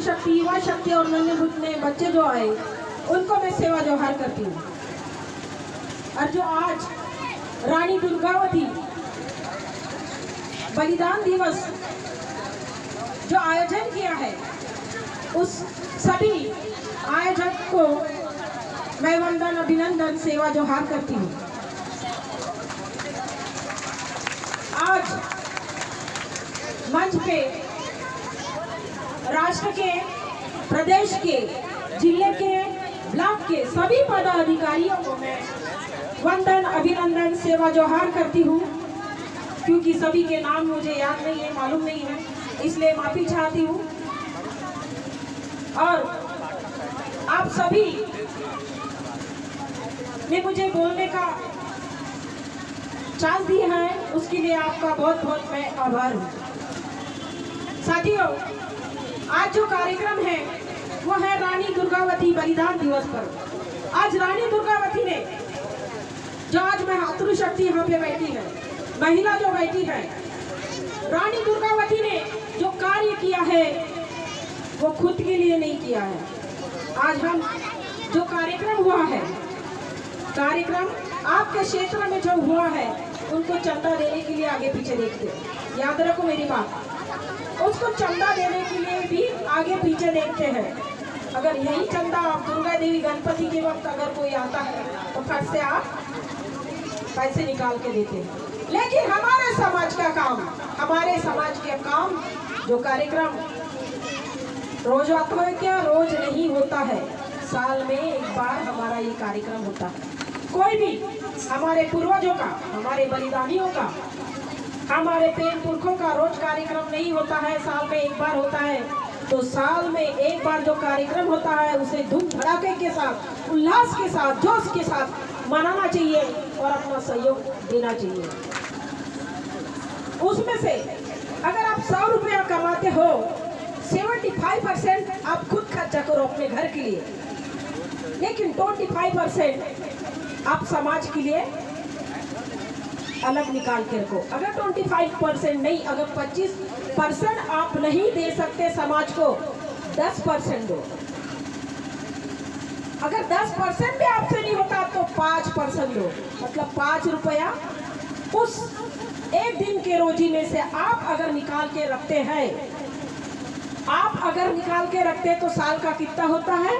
मातृशक्ति, युवा शक्ति और नन्हे मुन्ने बच्चे जो आए उनको मैं सेवा जोहार करती हूँ। और जो आज रानी दुर्गावती बलिदान दिवस जो आयोजन किया है, उस सभी आयोजक को मैं वंदन, अभिनंदन, सेवा जोहार करती हूँ। आज मंच पे राष्ट्र के, प्रदेश के, जिले के, ब्लॉक के सभी पदाधिकारियों को मैं वंदन, अभिनंदन, सेवा जोहार करती हूँ। क्योंकि सभी के नाम मुझे याद नहीं है, मालूम नहीं है, इसलिए माफी चाहती हूँ। और आप सभी ने मुझे बोलने का चांस दिया है, उसके लिए आपका बहुत बहुत मैं आभार हूँ। साथियों, आज जो कार्यक्रम है वो है रानी दुर्गावती बलिदान दिवस पर। आज रानी दुर्गावती ने जो आज मातृशक्ति यहाँ पे बैठी है, महिला जो बैठी है, रानी दुर्गावती ने जो कार्य किया है वो खुद के लिए नहीं किया है। आज हम जो कार्यक्रम हुआ है, कार्यक्रम आपके क्षेत्र में जो हुआ है, उनको चंदा देने के लिए आगे पीछे देखते हैं। याद रखो मेरी बात, उसको चंदा देने के लिए भी आगे पीछे देखते हैं। अगर यही चंदा आप दुर्गा देवी गणपति के वक्त अगर कोई आता है तो फट से आप पैसे निकाल के देते हैं। लेकिन हमारे समाज का काम, हमारे समाज के काम, जो कार्यक्रम रोज आता है क्या, रोज नहीं होता है, साल में एक बार हमारा ये कार्यक्रम होता है। कोई भी हमारे पूर्वजों का, हमारे बलिदानियों का, हमारे पेड़ पुरखों का रोज कार्यक्रम नहीं होता है, साल में एक बार होता है। तो साल में एक बार जो कार्यक्रम होता है उसे धूम धड़ाके के साथ, उल्लास के साथ, जोश के साथ मनाना चाहिए और अपना सहयोग देना चाहिए। उसमें से अगर आप 100 रुपया कमाते हो, 75% आप खुद खर्चा करो अपने घर के लिए, लेकिन 25% आप समाज के लिए अलग निकाल के रखो। अगर 25% नहीं, अगर 25% आप नहीं दे सकते समाज को, 10% दो। अगर 10% भी आपसे नहीं होता तो 5% दो, मतलब 5 रुपया उस एक दिन के रोजी में से आप अगर निकाल के रखते हैं, आप अगर निकाल के रखते तो साल का कितना होता है।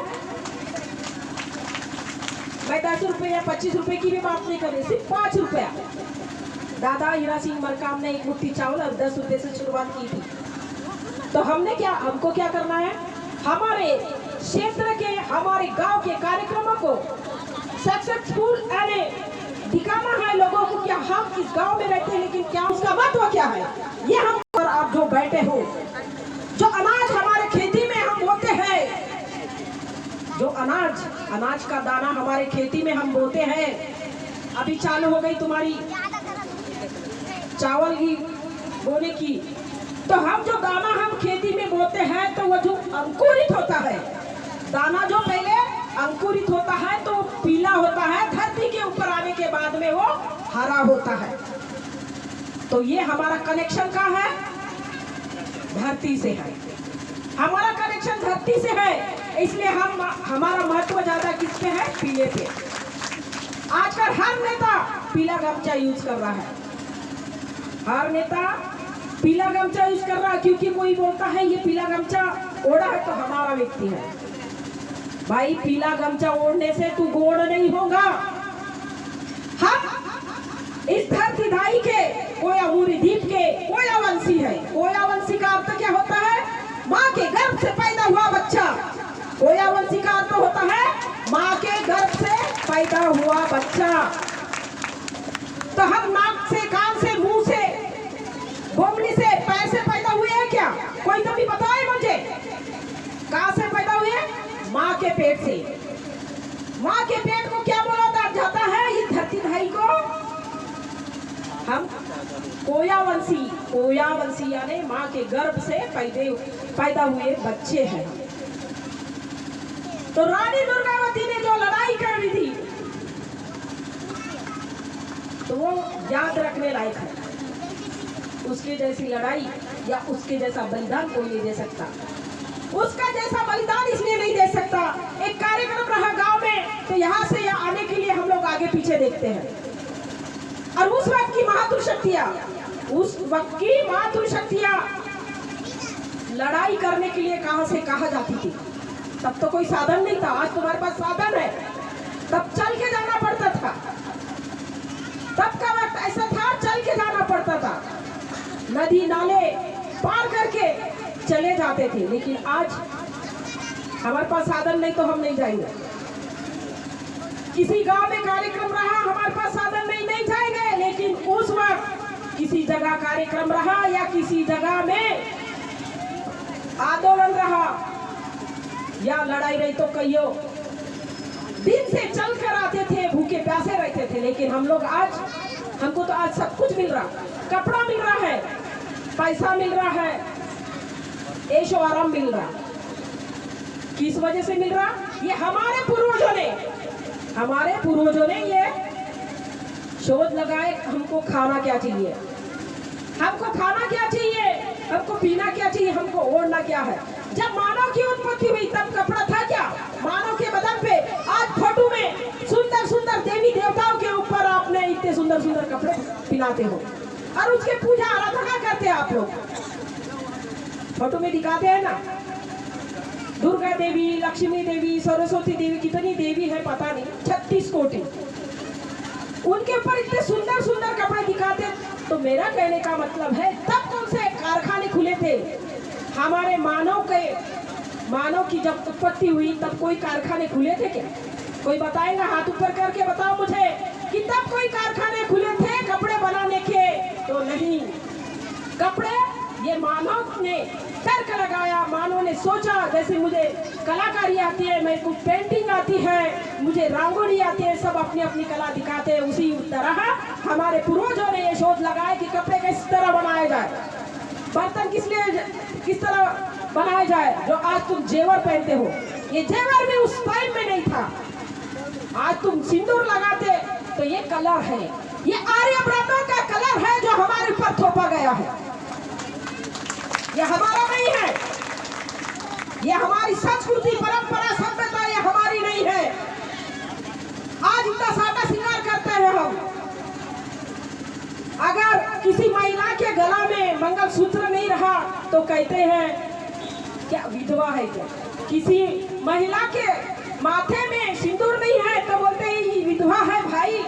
मैं 10 रुपये या 25 रुपये की भी बात नहीं कर रही, सिर्फ 5 रुपया। दादा हीरा सिंह मरकाम ने एक मुट्ठी चावल और 10 रुपये से शुरुआत की थी। तो हमको क्या करना है, हमारे क्षेत्र के, हमारे गांव के कार्यक्रमों को सक्सेसफुल दिखाना है लोगों को, क्या हम इस गांव में रहते हैं, लेकिन क्या उसका महत्व क्या है। ये हम और आप जो बैठे हो, जो अनाज हमारे खेती में हम बोते हैं, जो अनाज का दाना हमारे खेती में हम बोते हैं, अभी चालू हो गई तुम्हारी चावल की बोने की, तो हम जो दाना हम खेती में बोते हैं, तो वो जो अंकुरित होता है, दाना जो पहले अंकुरित होता है तो पीला होता है, धरती के ऊपर आने के बाद में वो हरा होता है। तो ये हमारा कनेक्शन का है, धरती से है, हमारा कनेक्शन धरती से है, इसलिए हमारा महत्व ज्यादा किस पे है, पीले पे। आजकल हर नेता पीला गमछा यूज कर रहा है, हर नेता पीला गमछा यूज कर रहा है, क्योंकि कोई बोलता है ये पीला गमछा ओढ़ा है तो हमारा व्यक्ति है। भाई, पीला गमछा ओढ़ने से तू गोड़ नहीं होगा। हम इस धरती धाई के, कोयामुरी द्वीप के कोयावंशी है। कोयावंशी का अर्थ क्या होता है, माँ के गर्भ से पैदा हुआ बच्चा। कोयावंशी का अर्थ होता है माँ के गर्भ से पैदा हुआ बच्चा। तो हम नाक से, कान से, मुंह से, गोमनी से, पैर से पैदा हुए हैं क्या? कोई तो भी बताए मुझे, कहाँ से पैदा हुए? माँ के पेट से। माँ के पेट को क्या बोला जाता है, ये धरती धाई को हम कोयावंशी यानी माँ के गर्भ से पैदा हुए बच्चे हैं। तो रानी दुर्गावती ने जो लड़ाई कर रही थी, तो वो याद रखने लायक है। उसके जैसी लड़ाई या उसके जैसा बलिदान कोई नहीं दे सकता। उसका पीछे देखते हैं। और उस वक्त की मातृशक्तियां लड़ाई करने के लिए कहां से कहा जाती थी। तब तो कोई साधन नहीं था, आज तुम्हारे पास साधन है। तब चल के जाना पड़ता था, तब का वक्त ऐसा था, चल के जाना पड़ता था, नदी नाले पार करके चले जाते थे। लेकिन आज हमारे पास साधन नहीं तो हम नहीं जाएंगे। किसी गांव में कार्यक्रम रहा, हमारे पास साधन नहीं जाएंगे। लेकिन उस वक्त किसी जगह कार्यक्रम रहा या किसी जगह में आंदोलन रहा या लड़ाई रही तो कहियो दिन से चल कर आते थे, भूखे प्यासे रहते थे। लेकिन हम लोग आज, हमको तो आज सब कुछ मिल रहा, कपड़ा मिल रहा है, पैसा मिल रहा है, ऐशो आराम मिल रहा। किस वजह से मिल रहा? ये हमारे पूर्वजों ने ये शोध लगाए। हमको खाना क्या चाहिए, हमको खाना क्या चाहिए, हमको पीना क्या चाहिए, हमको ओढ़ना क्या है। जब मानव की उत्पत्ति हुई तब कपड़ा था क्या मानव के बदन पे? आज फोटो में सुंदर सुंदर देवी देवताओं के ऊपर आपने इतने सुंदर सुंदर कपड़े पहनाते हो और उसके पूजा आराधना करते हैं आप लोग। फोटो में दिखाते हैं ना, दुर्गा देवी, लक्ष्मी देवी, सरस्वती देवी, कितनी देवी है पता नहीं, 36 कोटि। उनके ऊपर इतने सुंदर सुंदर कपड़े दिखाते। तो मेरा कहने का मतलब है, तब कौन से कारखाने खुले थे? हमारे मानव की जब उत्पत्ति हुई तब कोई कारखाने खुले थे क्या? कोई बताएगा? हाथ ऊपर करके बताओ मुझे कि तब कोई कारखाने खुले थे कपड़े बनाने के? तो नहीं। कपड़े ये मानव ने तर्क लगाया, मानव ने सोचा। जैसे मुझे कलाकारी आती है, मेरे को पेंटिंग आती है, मुझे रंगोली आती है, सब अपनी अपनी कला दिखाते हैं। उसी तरह हमारे पूर्वजों ने ये शोध लगाया कि कपड़े किस तरह बनाए जाए, बर्तन किस तरह बनाया जाए। जो आज तुम जेवर पहनते हो, ये जेवर भी उस टाइम में नहीं था। आज तुम सिंदूर लगाते तो ये कलर है, ये आर्य ब्राह्मण का कलर है जो हमारे ऊपर थोपा गया है। ये हमारा नहीं है, ये हमारी संस्कृति, परंपरा, सभ्यता ये हमारी नहीं है। आज इतना सादा श्रृंगार करते हैं हम। अगर किसी महिला के गला में मंगलसूत्र नहीं रहा तो कहते हैं क्या विधवा है क्या? किसी महिला के माथे में सिंदूर नहीं है तो बोलते हैं ये विधवा है भाई।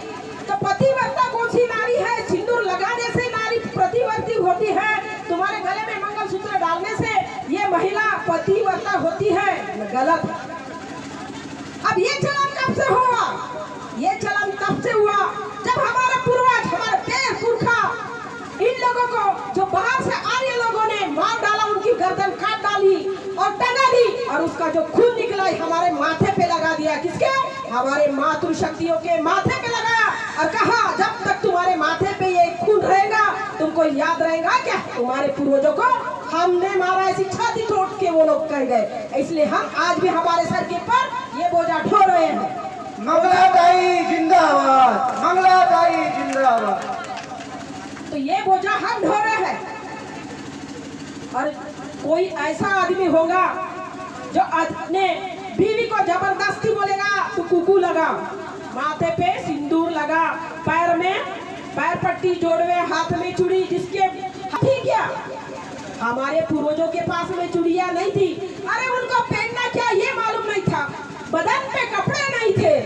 तो पतिव्रता कौन सी नारी है? सिंदूर लगाने से नारी प्रतिवर्ती होती है, तुम्हारे गले में मंगलसूत्र डालने से ये महिला पतिव्रता होती है? गलत। अब ये चलन कब से हुआ? ये चलन तब से हुआ जब हमारे पूर्वज, हमारे पैर पुरखा, इन लोगों को जो बाहर से आर्य लोगों ने मार डाला, उनकी गर्दन काट डाली और टंगा दी और उसका जो खून निकला हमारे माथे पे लगा दिया। किसके? हमारे मातृशक्तियों के माथे पे लगाया और कहा जब तक तुम्हारे माथे पे ये खून रहेगा तुमको याद रहेगा क्या तुम्हारे पूर्वजों को हमने मारा, ऐसी छाती तोड़ के वो लोग कर गए। इसलिए हम आज भी हमारे सर के पर ये बोझा ढो रहे हैं। मंगलाताई जिंदाबाद, मंगलाताई जिंदाबाद। तो ये बोझा हम ढो रहे हैं। और कोई ऐसा आदमी होगा जो अपने बीवी को जबरदस्ती बोलेगा तू कुकू लगा, माथे पे सिंदूर लगा, पैर में पैर पट्टी जोड़वे, हाथ में चूड़ी, जिसके ठीक क्या हमारे पूर्वजों के पास में चूड़ियां नहीं थी। अरे उनको पहनना क्या ये मालूम नहीं था, बदन पे कपड़े नहीं थे।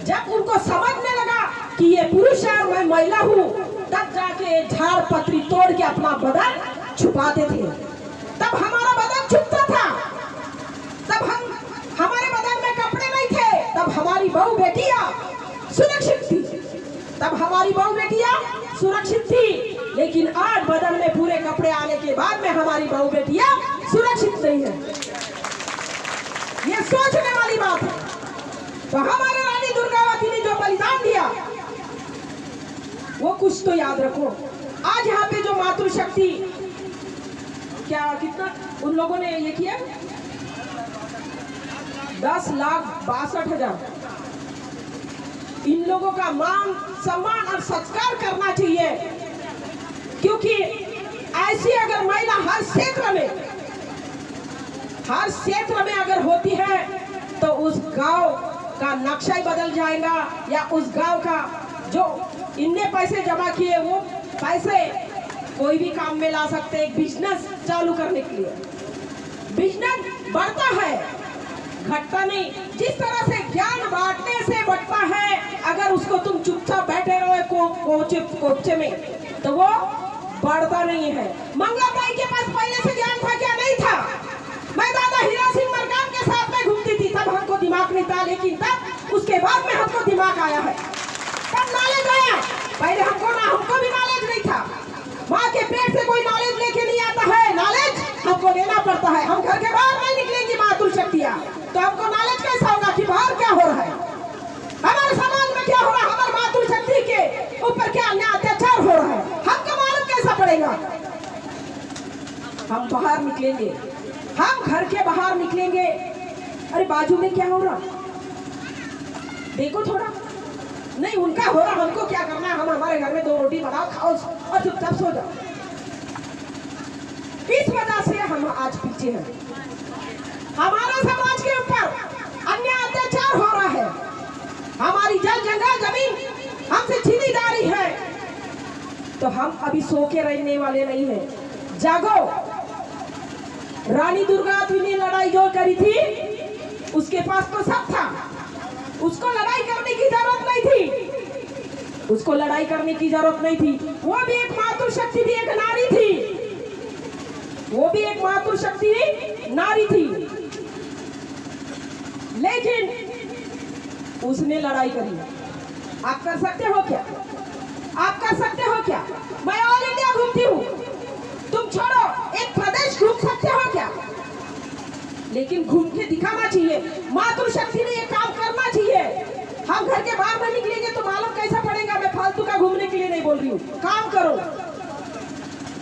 जब उनको समझने लगा कि ये पुरुष है मैं महिला हूँ, तब जाके झाड़ पत्री तोड़ के अपना बदन छुपाते थे। तब हमारा बदन छुपता था, तब हमारे बदन में कपड़े नहीं थे, तब हमारी बहू बेटियां सुरक्षित थी, तब हमारी बहू बेटियां सुरक्षित थी। लेकिन आज बदन में पूरे कपड़े आने के बाद में हमारी बहू बेटियां सुरक्षित नहीं है। ये सोचने वाली बात है। तो हमारे रानी दुर्गावती ने जो बलिदान दिया वो कुछ तो याद रखो। आज यहाँ पे जो मातृशक्ति क्या कितना उन लोगों ने ये किया 10,62,000। इन लोगों का मान सम्मान और सत्कार करना चाहिए, क्योंकि ऐसी अगर महिला हर क्षेत्र में अगर होती है तो उस गांव का नक्शा ही बदल जाएगा, या उस गांव का जो इनने पैसे जमा किए वो पैसे कोई भी काम में ला सकते हैं, एक बिजनेस चालू करने के लिए। बिजनेस बढ़ता है, घटता नहीं। जिस तरह से ज्ञान बांटने से बढ़ता है, अगर उसको तुम चुपचाप बैठे रहो कोचे में, तो वो बढ़ता नहीं है। मंगलाताई के पास पहले से ज्ञान था क्या? नहीं था। मैं दादा हीरा सिंह मरकाम के साथ में घूमती थी, तब हमको दिमाग नहीं था, लेकिन तब उसके बाद में हमको दिमाग आया है, तब नॉलेज आया। पहले हमको भी नॉलेज नहीं था। माँ के पेट से कोई नॉलेज लेके नहीं आता है, नॉलेज हमको लेना पड़ता है। हम घर के बाहर नहीं निकलेंगी मातृशक्तियाँ, तो हमको नॉलेज कैसा होगा कि बाहर क्या हो रहा है, हमारे समाज में क्या हो रहा है, हमारे मातृशक्ति के ऊपर क्या अन्याय अत्याचार हो रहा है, हमको मालूम कैसा पड़ेगा। हम बाहर निकलेंगे, हम घर के बाहर निकलेंगे। अरे बाजू में क्या हो रहा, देखो थोड़ा, नहीं उनका हो रहा, हमको क्या करना है? हम हमारे घर में 2 रोटी बनाओ, खाओ और चुपचाप सो जाओ। इस वजह से हम आज पीछे हैं। हमारा समाज के ऊपर अन्याय अत्याचार हो रहा है, हमारी जल जंगल जमीन हमसे छीनी जा रही है, तो हम अभी सो के रहने वाले नहीं हैं। जागो। रानी दुर्गावती ने लड़ाई जो करी थी, उसके पास तो सब था, उसको लड़ाई करने की जरूरत नहीं थी, उसको लड़ाई करने की जरूरत नहीं थी। वो भी एक मातृशक्ति थी, एक नारी थी, वो भी एक मातृशक्ति नारी थी, लेकिन उसने लड़ाई करी। आप कर सकते हो क्या? आप कर सकते हो क्या? मैं ऑल इंडिया घूमती हूँ, तुम छोड़ो एक प्रदेश घूम सकते हो क्या? लेकिन घूम के दिखाना चाहिए, मातृशक्ति ने ये काम करना चाहिए। हम घर के बाहर नहीं निकलेंगे तो मालूम कैसा पड़ेगा। मैं फालतू का घूमने के लिए नहीं बोल रही हूँ, काम करो,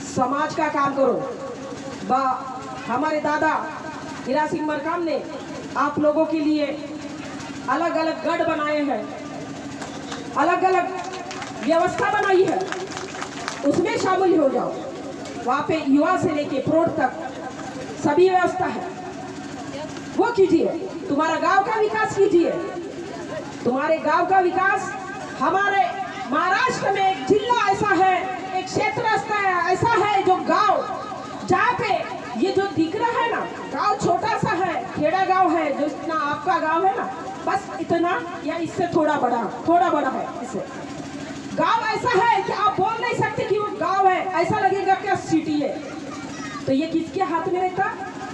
समाज का काम करो। हमारे दादा हीरा सिंह मरकाम ने आप लोगों के लिए अलग अलग गढ़ बनाए हैं, अलग अलग व्यवस्था बनाई है, उसमें शामिल हो जाओ। वहाँ पे युवा से लेके प्रौढ़ तक सभी व्यवस्था है, वो कीजिए। तुम्हारा गांव का विकास कीजिए, तुम्हारे गांव का विकास। हमारे महाराष्ट्र में एक जिला ऐसा है, एक क्षेत्र ऐसा है जो गांव, जहाँ पे ये जो दिख रहा है ना, गांव छोटा सा है, खेड़ा गांव है, जो इतना आपका गांव है ना, बस इतना या इससे थोड़ा बड़ा है। इससे गांव ऐसा है कि आप बोल नहीं सकते कि वो गांव है, ऐसा लगेगा क्या सिटी है। तो ये किसके हाथ में रहता?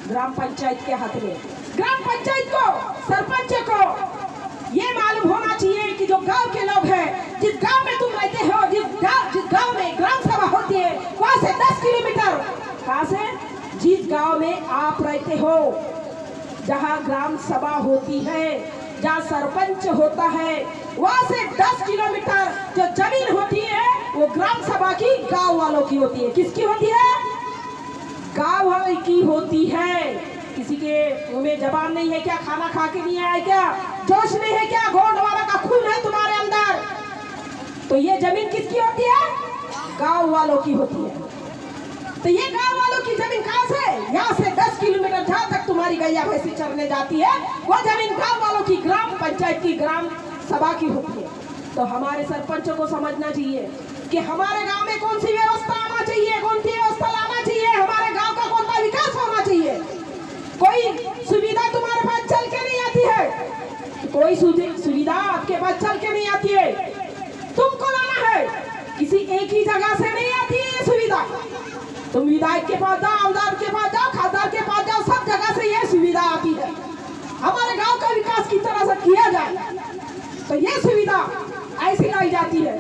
ग्राम पंचायत के हाथ में। ग्राम पंचायत को, सरपंच को ये मालूम होना चाहिए कि जो गांव के लोग हैं, जिस गांव में तुम रहते हो, जिस गांव में ग्राम सभा होती है, वहां से 10 किलोमीटर, कहां से? जिस गांव में आप रहते हो, जहां ग्राम सभा होती है, जहाँ सरपंच होता है, वहां से 10 किलोमीटर जो जमीन होती है वो ग्राम सभा की गांव वालों की होती है। किसकी होती है? गांव वालों की होती है। किसी के मुंह में जबान नहीं है क्या? खाना खा के नहीं आए क्या? जोश नहीं है क्या? गोंडवाना का खून है तुम्हारे अंदर? तो ये जमीन किसकी होती है? गांव वालों की होती है। तो ये गांव वालों की जमीन कहां से? यहाँ से 10 किलोमीटर जहाँ तक तुम्हारी गैया भैंसी चरने जाती है, वो जमीन गांव वालों की, ग्राम पंचायत की, ग्राम सभा की होती है। तो हमारे सरपंचों को समझना चाहिए कि हमारे गांव में कौन सी व्यवस्था आना चाहिए, कौन सी व्यवस्था लाना चाहिए, हमारे गांव का कौन सा विकास होना चाहिए। कोई सुविधा तुम्हारे पास चल के नहीं आती है, कोई सुविधा आपके पास चल के नहीं आती है, तुमको लाना है। किसी एक ही जगह से नहीं आती है ये सुविधा। तुम विधायक के पास जाओ, आमदार के पास जाओ, खासदार के पास जाओ, सब जगह से ये सुविधा आती है। हमारे गांव का विकास किस तरह से किया जाए, तो ये सुविधा ऐसी लाई जाती है।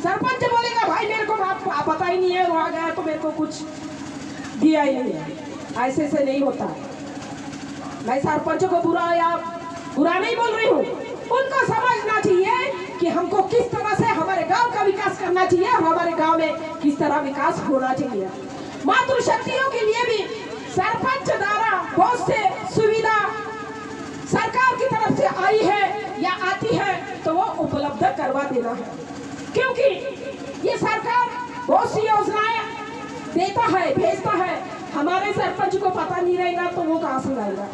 सरपंच बोलेगा भाई मेरे को आप पता ही नहीं है, वहां गया तो मेरे को कुछ दिया ही नहीं है। ऐसे से नहीं होता। मैं सरपंच को बुरा नहीं बोल रही हूँ, उनको समझना चाहिए कि हमको किस तरह से हमारे गांव का विकास करना चाहिए और हमारे गांव में किस तरह विकास होना चाहिए। मातृशक्तियों के लिए भी सरपंच द्वारा बहुत से सुविधा सरकार की तरफ से आई है या आती है, तो वो उपलब्ध करवा देना है, क्योंकि ये सरकार बहुत सी योजनाएं देता है, भेजता है। हमारे सरपंच को पता नहीं रहेगा तो वो कहां से लाएगा?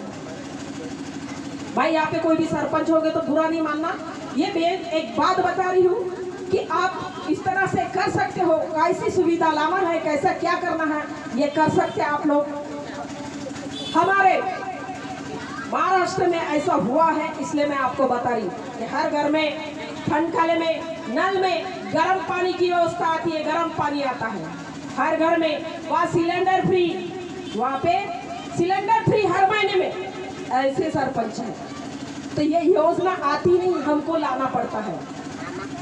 भाई यहाँ पे कोई भी सरपंच होगे तो बुरा नहीं मानना। ये मैं एक बात बता रही हूँ कि आप इस तरह से कर सकते हो, कैसी सुविधा लाना है, कैसा क्या करना है, ये कर सकते हैं आप लोग। हमारे महाराष्ट्र में ऐसा हुआ है, इसलिए मैं आपको बता रही हूँ कि हर घर में ठंड काले में नल में गर्म पानी की व्यवस्था आती है, गर्म पानी आता है हर घर में। वहाँ सिलेंडर फ्री, वहाँ पे सिलेंडर फ्री हर महीने में। ऐसे सरपंच है तो ये योजना आती नहीं, हमको लाना पड़ता है।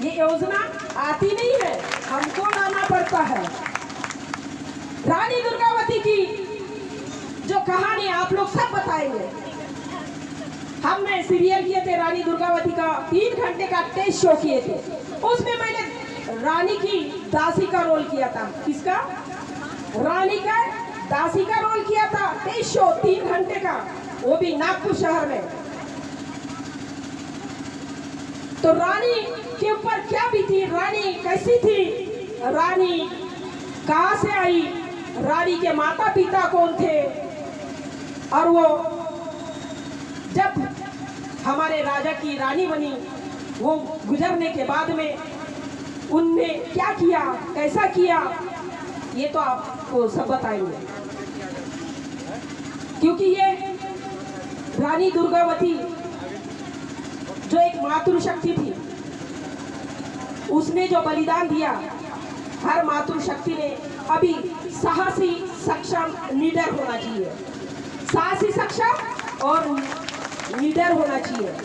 ये योजना आती नहीं है, हमको लाना पड़ता है। रानी दुर्गावती की जो कहानी आप लोग सब बताएंगे। हमने सीरियल किए थे रानी दुर्गावती का, 3 घंटे का टेस्ट शो किए थे। उसमें मैंने रानी की दासी का रोल किया था। किसका? रानी का दासी का रोल किया था। टेस्ट शो 3 घंटे का, वो भी नागपुर शहर में। तो रानी के ऊपर क्या बीती, रानी कैसी थी, रानी कहां से आई, रानी के माता पिता कौन थे, और वो जब हमारे राजा की रानी बनी, वो गुजरने के बाद में उनने क्या किया, कैसा किया, ये तो आपको सब बताएंगे। क्योंकि ये रानी दुर्गावती जो एक मातृशक्ति थी, उसने जो बलिदान दिया, हर मातृशक्ति ने अभी साहसी, सक्षम, निडर होना चाहिए। साहसी, सक्षम और निडर होना चाहिए।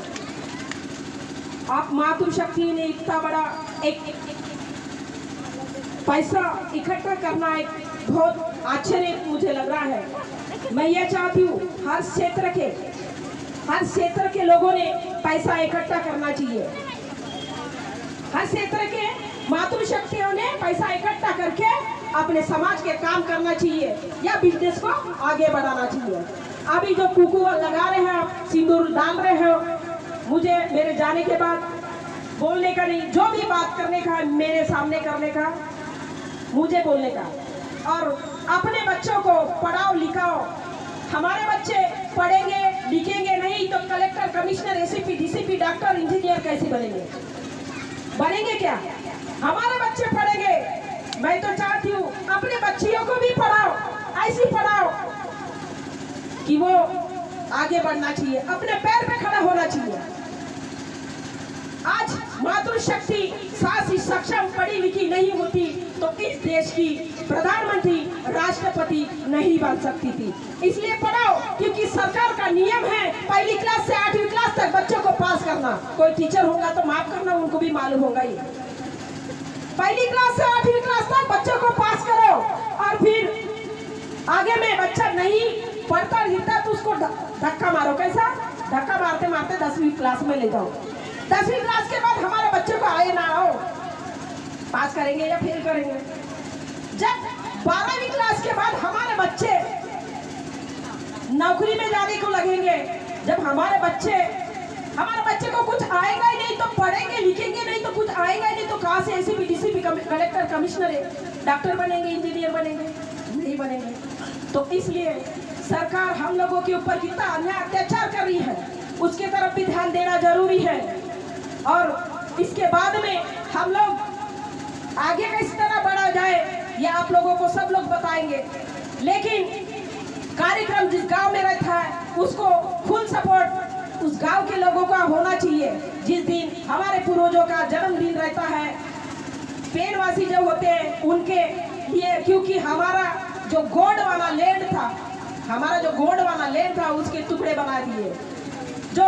आप मातृशक्ति ने इतना बड़ा एक पैसा इकट्ठा करना एक बहुत आश्चर्य मुझे लग रहा है। मैं ये चाहती हूँ हर क्षेत्र के लोगों ने पैसा इकट्ठा करना चाहिए। हर क्षेत्र के मातृशक्तियों ने पैसा इकट्ठा करके अपने समाज के काम करना चाहिए या बिजनेस को आगे बढ़ाना चाहिए। अभी जो कुकू लगा रहे हैं, सिंदूर डाल रहे हो, मुझे मेरे जाने के बाद बोलने का नहीं, जो भी बात करने का है मेरे सामने करने का, मुझे बोलने का। और अपने बच्चों को पढ़ाओ लिखाओ। हमारे बच्चे पढ़ेंगे लिखेंगे नहीं तो collector, commissioner, ACP, DCP, doctor, engineer कैसे बनेंगे? बनेंगे क्या? हमारे बच्चे पढ़ेंगे। मैं तो चाहती हूँ अपने बच्चियों को भी पढ़ाओ, ऐसी पढ़ाओ कि वो आगे बढ़ना चाहिए, अपने पैर पे खड़ा होना चाहिए। आज मातृशक्ति साहसी, सक्षम, पढ़ी लिखी नहीं होती तो इस देश की प्रधानमंत्री, राष्ट्रपति नहीं बन सकती थी। इसलिए पढ़ाओ, क्योंकि सरकार का नियम है 1ली क्लास से 8वीं क्लास तक बच्चों को पास करना। कोई टीचर होगा तो माफ करना, उनको भी मालूम होगा ये। 1ली क्लास से 8वीं क्लास तक बच्चों को पास करो, और फिर आगे में बच्चा नहीं पढ़ता लिखता तो उसको धक्का मारो। कैसा धक्का? मारते मारते 10वीं क्लास में ले जाओ। 10वीं क्लास के बाद हमारे बच्चों को आए ना आओ, पास करेंगे या फेल करेंगे। जब 12वीं क्लास के बाद हमारे बच्चे नौकरी में जाने को लगेंगे, जब हमारे बच्चे को कुछ आएगा ही नहीं तो पढ़ेंगे लिखेंगे नहीं तो कुछ आएगा ही नहीं तो कहाँ से ACP, DCP, collector, commissioner, doctor बनेंगे, इंजीनियर बनेंगे? नहीं बनेंगे। तो इसलिए सरकार हम लोगों के ऊपर कितना अन्याय अत्याचार कर रही है, उसके तरफ भी ध्यान देना जरूरी है। और इसके बाद में हम लोग आगे किस तरह बढ़ा जाए ये आप लोगों को सब लोग बताएंगे। लेकिन कार्यक्रम जिस गांव में रहता है उसको फुल सपोर्ट उस गांव के लोगों का होना चाहिए। जिस दिन हमारे पूर्वजों का जन्मदिन रहता है, पेड़वासी जो होते हैं उनके लिए, क्योंकि हमारा जो गोड वाला लैंड था उसके टुकड़े बना दिए। जो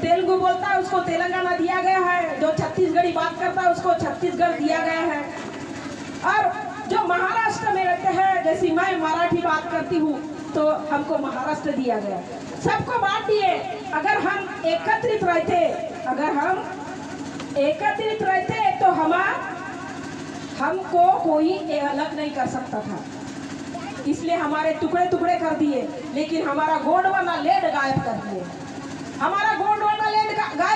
तेलुगु बोलता है उसको तेलंगाना दिया गया है, जो छत्तीसगढ़ी बात करता है उसको छत्तीसगढ़ दिया गया है, और जो महाराष्ट्र में रहते हैं, जैसे मैं मराठी बात करती हूँ तो हमको महाराष्ट्र दिया गया। सबको बांट दिए। अगर हम एकत्रित रहते तो हमको कोई अलग नहीं कर सकता था। इसलिए हमारे टुकड़े टुकड़े कर दिए, लेकिन हमारा गोंडवाना लैंड गायब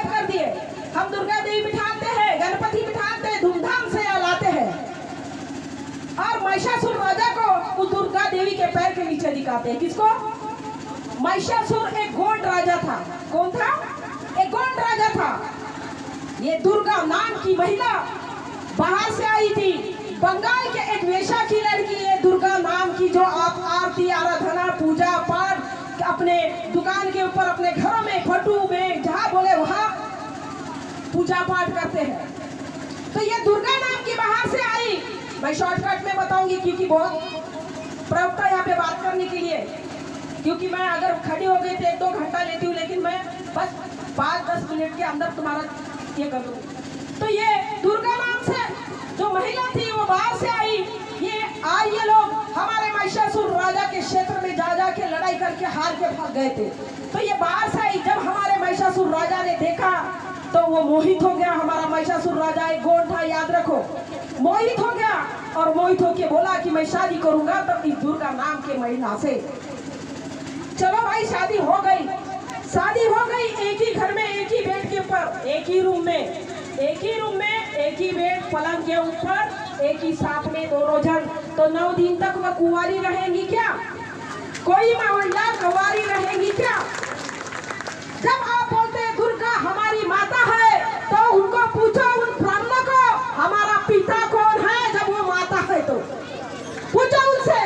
कर दिए। हम दुर्गा देवी बिठाते हैं, गणपति बिठाते हैं, धूमधाम से लाते हैं, और महिषासुर राजा को उस दुर्गा देवी के पैर के नीचे दिखाते हैं। किसको? महिषासुर एक गोंड राजा था। कौन था? एक गोंड राजा था। ये दुर्गा नाम की महिला बाहर से आई थी, बंगाल के एक वेश्या की लड़की। ये दुर्गा नाम की जो आप आरती आराधना पूजा पाठ अपने दुकान के ऊपर, अपने घरों में, फटू में, जहाँ बोले वहाँ पूजा पाठ करते हैं। तो ये दुर्गा नाम की बाहर से आई। मैं शॉर्टकट में बताऊंगी क्योंकि बहुत प्रवक्ता यहाँ पे बात करने के लिए, क्योंकि मैं अगर खड़ी हो गई तो 1-2 घंटा लेती हूँ, लेकिन मैं बस 5-10 मिनट के अंदर तुम्हारा ये कर दूँ। तो ये दुर्गा नाम से जो महिला थी वो बाहर से आई। ये लोग हमारे महिषासुर राजा के क्षेत्र में जा के लड़ाई करके हार के भाग गए थे। तो ये बाहर से आई। जब हमारे महिषासुर राजा ने देखा तो वो मोहित हो गया। हमारा महिषासुर राजा एक गोंड था, याद रखो, मोहित हो गया और मोहित होके बोला कि मैं शादी करूंगा तब इस दुर्गा नाम के महिला से। चलो भाई, शादी हो गई। शादी हो गई एक ही घर में, एक ही बेड के ऊपर, एक ही रूम में, एक ही बेड पलंग के ऊपर, एक ही साथ में दोनों जन। तो 9 दिन तक वह कुंवारी रहेंगी क्या? कोई महिला कुंवारी रहेंगी क्या? जब आप बोलते हैं दुर्गा हमारी माता है तो उनको पूछो, उन ब्राह्मणों को, हमारा पिता कौन है? जब वो माता है तो पूछो उनसे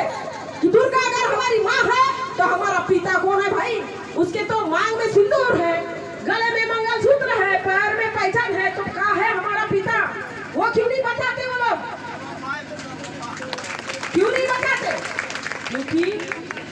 कि दुर्गा अगर हमारी माँ है तो हमारा पिता कौन है? भाई उसके तो मांग में सिंदूर है, गले में मंगलसूत्र है, पैर में पैजन है, तो कहाँ है हमारा पिता? वो क्यों नहीं बताते? वो लोग क्यों नहीं बताते? क्योंकि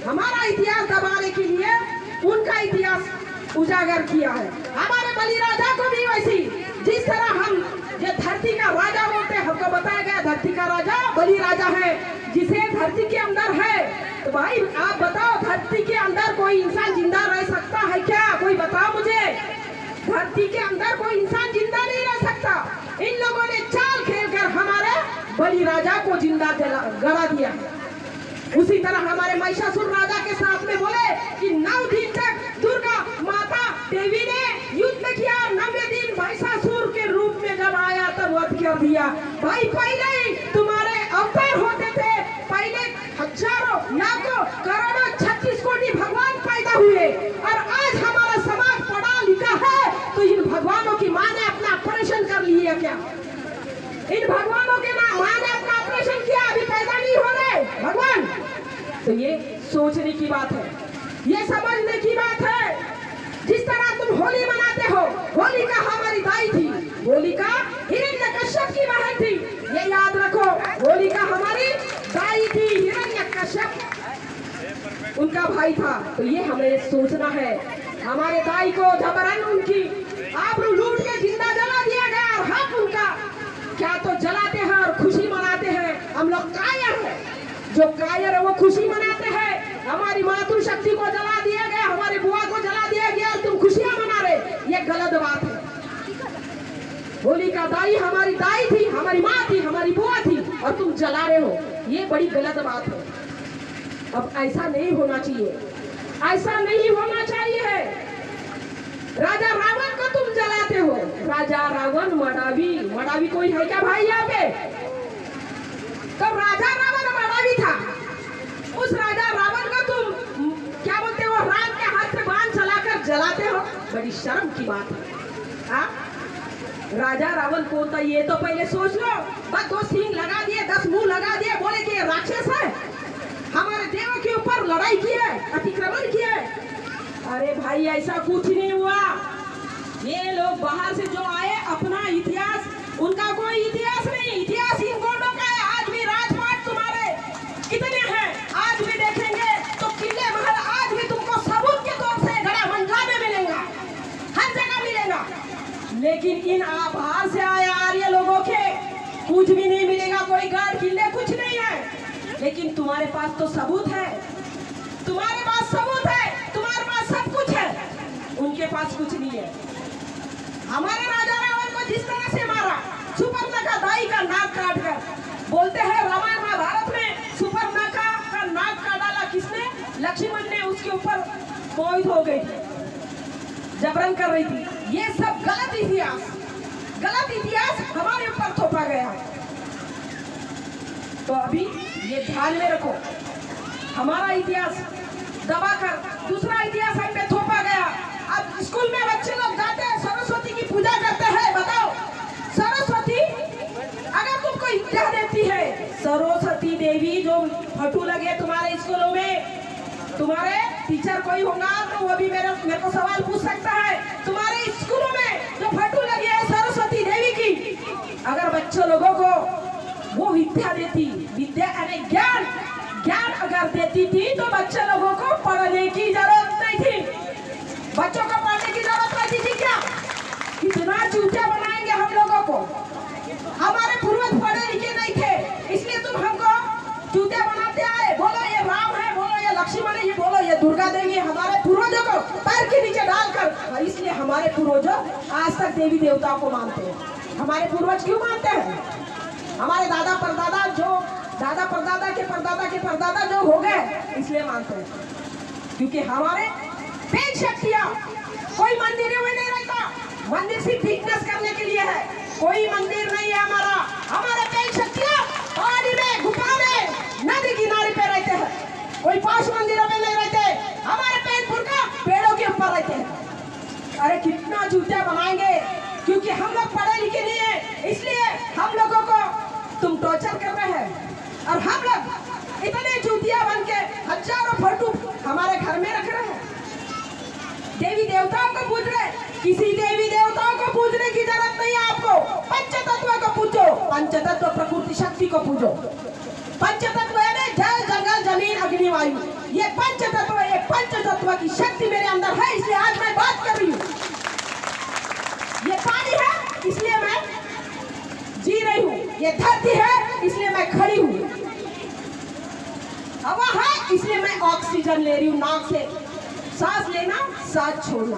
हमारा इतिहास दबाने के लिए उनका इतिहास उजागर किया है। हमारे बलि राजा को भी वैसी, जिस तरह हम ये धरती का राजा बोलते हैं, हमको बताया गया धरती का राजा बलि राजा है, जिसे धरती के अंदर है। तो भाई आप बताओ, धरती के अंदर कोई इंसान जिंदा रह सकता है क्या? कोई बताओ मुझे। धरती के अंदर कोई इंसान जिंदा नहीं रह सकता। इन लोगों ने चाल खेलकर हमारे बलि राजा को जिंदा गड़ा दिया। उसी तरह हमारे महिषासुर राजा के साथ में बोले कि 9 दिन तक दुर्गा माता देवी ने युद्ध किया। 9वें दिन महिषासुर के रूप में जब आया तब वध कर दिया। भाई पहले ही तुम्हारे अवतार होते थे, पहले हजारों लाखों करोड़ों 36 कोटि भगवान पैदा हुए, और आज हमारा समाज पढ़ा लिखा है तो इन भगवानों की माँ ने अपना ऑपरेशन कर लिया क्या? इन भगवानों के माँ ने अपना ऑपरेशन किया, अभी पैदा नहीं हो रहे भगवान। तो ये सोचने की बात है, ये समझने की बात है। जिस तरह तुम होली मनाते हो, होलिका हमारी दाई थी, होलिका हिरण्यकश्यप की बहन थी, ये याद रखो। होलिका हमारी दाई थी, हिरण्यकश्यप उनका भाई था। तो ये हमें सोचना है। हमारे दाई को जबरन उनकी आबरू लूट के जिंदा जला दिया गया, और हक उनका क्या तो जलाते हैं और खुशी मनाते हैं। हम लोग कायर है, जो कायर है वो खुशी मनाते हैं। हमारी मातृशक्ति को जला दिया गया, हमारी बुआ को जला दिया गया, और तुम खुशियां मना रहे, ये गलत बात है। होली का दाई हमारी दाई थी, हमारी माँ थी, हमारी बुआ थी, और तुम जला रहे हो, ये बड़ी गलत बात है। अब ऐसा नहीं होना चाहिए, ऐसा नहीं होना चाहिए। राजा रावण को तुम जलाते हो। राजा रावण मडावी कोई है क्या भाई यहाँ पे? तो राजा रावण मडावी था। उस राजा रावण को तुम क्या बोलते हो, राम के हाथ से बाण चलाकर जलाते हो, बड़ी शर्म की बात है। हाँ, राजा रावण कौन था ये तो पहले सोच लो। बस 2 सींग लगा दिए, 10 मुंह लगा दिए, बोले कि राक्षस है, हमारे देवों के ऊपर लड़ाई की है, अतिक्रमण किया है। अरे भाई ऐसा कुछ नहीं हुआ। ये लोग बाहर से जो आए, अपना इतिहास, उनका कोई इतिहास नहीं, इतिहास इन गोंडों का है। आज भी राजपाट तुम्हारे कितने हैं, आज भी देखेंगे तो किले महल आज भी तुमको सबूत के तौर से गड़ा मंडला में मिलेगा, हर जगह मिलेगा। लेकिन इन बाहर से आए आर्य लोगों के कुछ भी नहीं मिलेगा, कोई गढ़ किले कुछ नहीं है। लेकिन तुम्हारे पास तो सबूत है, तुम्हारे पास सबूत है, तुम्हारे पास सब कुछ है, उनके पास कुछ नहीं है। हमारे राजा रावण को जिस तरह से मारा, सुपर्णखा दाई का नाक काट कर, बोलते हैं रामायण महाभारत में सुपर्णखा का नाक काट डाला किसने? लक्ष्मण ने उसके ऊपर मोहित हो गई थी, जबरन कर रही थी। ये सब गलत इतिहास हमारे ऊपर थोपा गया है। तो अभी ये ध्यान में रखो, हमारा इतिहास दबाकर दूसरा इतिहास तुम्हारे टीचर कोई होगा तो वो भी मेरे को सवाल पूछ सकता है। तुम्हारे स्कूलों में जो फोटो लगी है सरस्वती देवी की, अगर बच्चों लोगों को वो विद्या देती, विद्या यानी ज्ञान अगर देती थी तो बच्चे लोगों को पढ़ने की जरूरत नहीं थी। बच्चों को पढ़ने की जरूरत नहीं थी क्या? कितना चूतिया बनाएंगे हम लोगों को। हमारे पूर्वज पढ़े लिखे नहीं थे, इसलिए तुम हमको चूतिया बनाते आए। बोलो ये राम है, बोलो ये लक्ष्मण है, ये बोलो ये दुर्गा देवी है। हमारे पूर्वजों को पैर के नीचे डालकर, इसलिए हमारे पूर्वजों आज तक देवी देवताओं को मानते हैं। हमारे पूर्वज क्यों मानते हैं? हमारे दादा परदादा जो दादा परदादा के परदादा के परदादा जो हो गए, इसलिए मानते हैं क्योंकि हमारे पेट शक्तियां, कोई मंदिर में नहीं रहता। मंदिर सिर्फ फिटनेस करने के लिए है, कोई मंदिर नहीं है हमारा। हमारे पेट शक्तियां पहाड़ी में, गुफा में, नदी किनारे पे रहते हैं। कोई पांच मंदिरों में नहीं रहते। हमारे पेट पुरखा पेड़ों के ऊपर रहते हैं। अरे कितना जूतिया बनाएंगे, क्योंकि हम लोग पढ़े लिखे नहीं है, इसलिए हम लोगों को तुम टॉर्चर कर रहे हैं। और हम लोग इतने जूतिया बन के हजारों फोटो हमारे घर में रख रहे हैं। देवी देवताओं को पूछ रहे, किसी देवी देवताओं को पूछने की जरूरत नहीं है आपको। पंचतत्व को पूछो, पंचतत्व प्रकृति शक्ति को पूछो। पंचतत्व है जल जंगल जमीन अग्नि वायु, ये पंचतत्व, ये पंचतत्व की शक्ति मेरे अंदर है, इसलिए आज मैं बात कर रही हूँ। ये पानी है इसलिए मैं जी रही हूँ, ये धरती है इसलिए मैं खड़ी हूँ, हवा है इसलिए मैं ऑक्सीजन ले रही हूँ। नाक से सांस लेना, सांस छोड़ना।